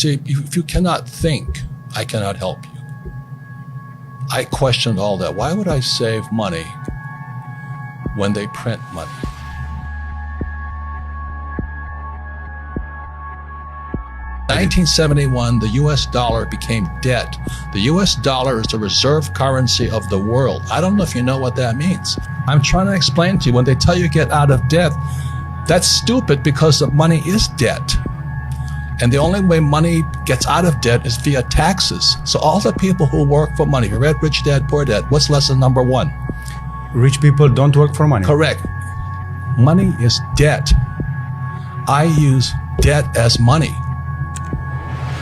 see, if you cannot think, I cannot help you. I questioned all that. Why would I save money when they print money? In 1971, the US dollar became debt. The US dollar is the reserve currency of the world. I don't know if you know what that means. I'm trying to explain to you, when they tell you get out of debt, that's stupid because the money is debt. And the only way money gets out of debt is via taxes. So all the people who work for money, you read Rich Dad, Poor Dad, what's lesson number one? Rich people don't work for money. Correct. Money is debt. I use debt as money.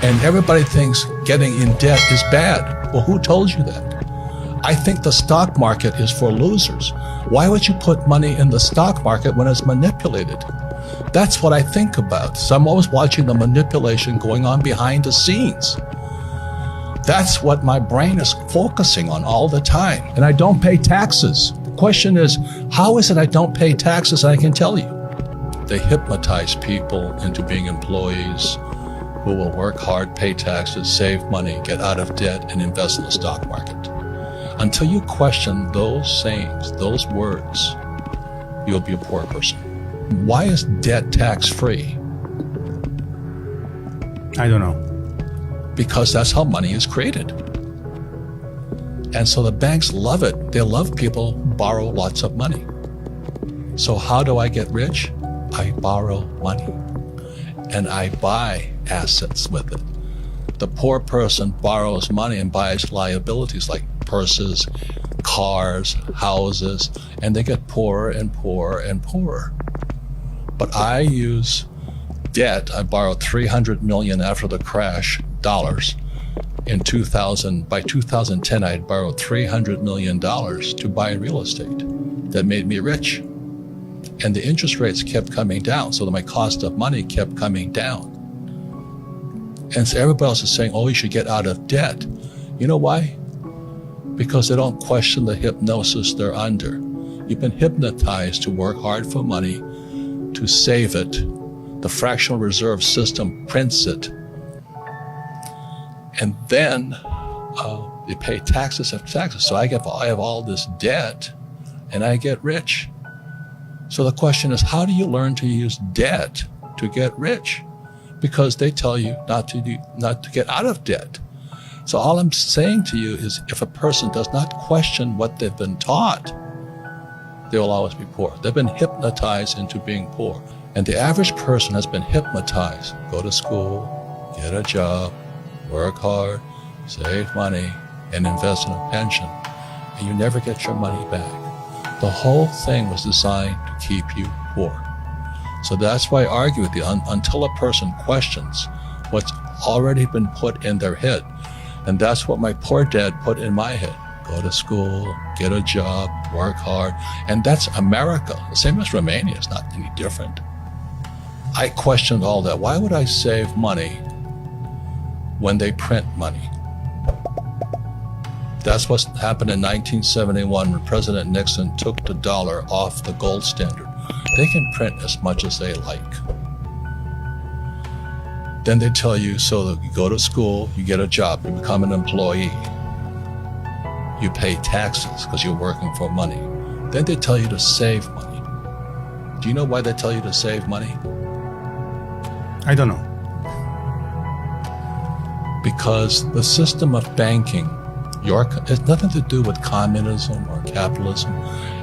And everybody thinks getting in debt is bad. Well, who told you that? I think the stock market is for losers. Why would you put money in the stock market when it's manipulated? That's what I think about. So I'm always watching the manipulation going on behind the scenes. That's what my brain is focusing on all the time. And I don't pay taxes. The question is, how is it I don't pay taxes? I can tell you. They hypnotize people into being employees who will work hard, pay taxes, save money, get out of debt, and invest in the stock market. Until you question those sayings, those words, you'll be a poor person. Why is debt tax-free? I don't know. Because that's how money is created. And so the banks love it. They love people who borrow lots of money. So how do I get rich? I borrow money. And I buy assets with it. The poor person borrows money and buys liabilities like purses, cars, houses, and they get poorer and poorer and poorer. But I use debt. I borrowed $300 million after the crash, dollars. In 2000, by 2010, I had borrowed $300 million to buy real estate. That made me rich. And the interest rates kept coming down, so that my cost of money kept coming down. And so everybody else is saying, oh, you should get out of debt. You know why? Because they don't question the hypnosis they're under. You've been hypnotized to work hard for money, to save it. The fractional reserve system prints it. And then they pay taxes after taxes. So I have all this debt and I get rich. So the question is, how do you learn to use debt to get rich? Because they tell you not to get out of debt. So all I'm saying to you is, if a person does not question what they've been taught, they will always be poor. They've been hypnotized into being poor. And the average person has been hypnotized. Go to school, get a job, work hard, save money, and invest in a pension. And you never get your money back. The whole thing was designed to keep you poor. So that's why I argue with you, until a person questions what's already been put in their head. And that's what my poor dad put in my head. Go to school, get a job, work hard. And that's America. The same as Romania. It's not any different. I questioned all that. Why would I save money when they print money? That's what happened in 1971 when President Nixon took the dollar off the gold standard. They can print as much as they like. Then they tell you, so that you go to school, you get a job, you become an employee. You pay taxes because you're working for money. Then they tell you to save money. Do you know why they tell you to save money? I don't know. Because the system of banking, it's nothing to do with communism or capitalism.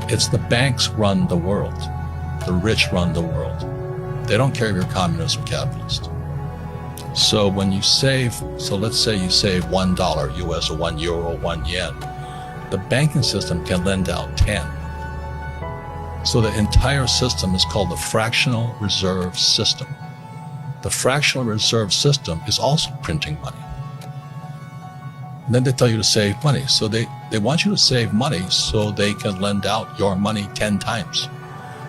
It's the banks run the world. The rich run the world. They don't care if you're communist or capitalist. So when you save, so let's say you save $1 US or €1 or €1, the banking system can lend out 10. So the entire system is called the fractional reserve system. The fractional reserve system is also printing money. And then they tell you to save money. So they want you to save money so they can lend out your money 10 times.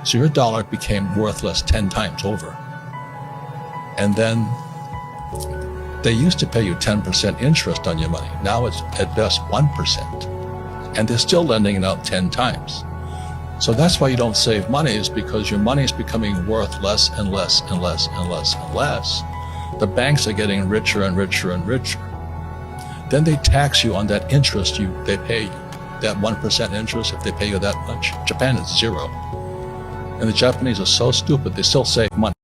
So your dollar became worthless 10 times over. And then they used to pay you 10% interest on your money. Now it's at best 1%. And they're still lending it out 10 times. So that's why you don't save money, is because your money is becoming worth less and less and less and less and less. The banks are getting richer and richer and richer. Then they tax you on that interest they pay you. That 1% interest, if they pay you that much. Japan is 0. And the Japanese are so stupid, they still save money.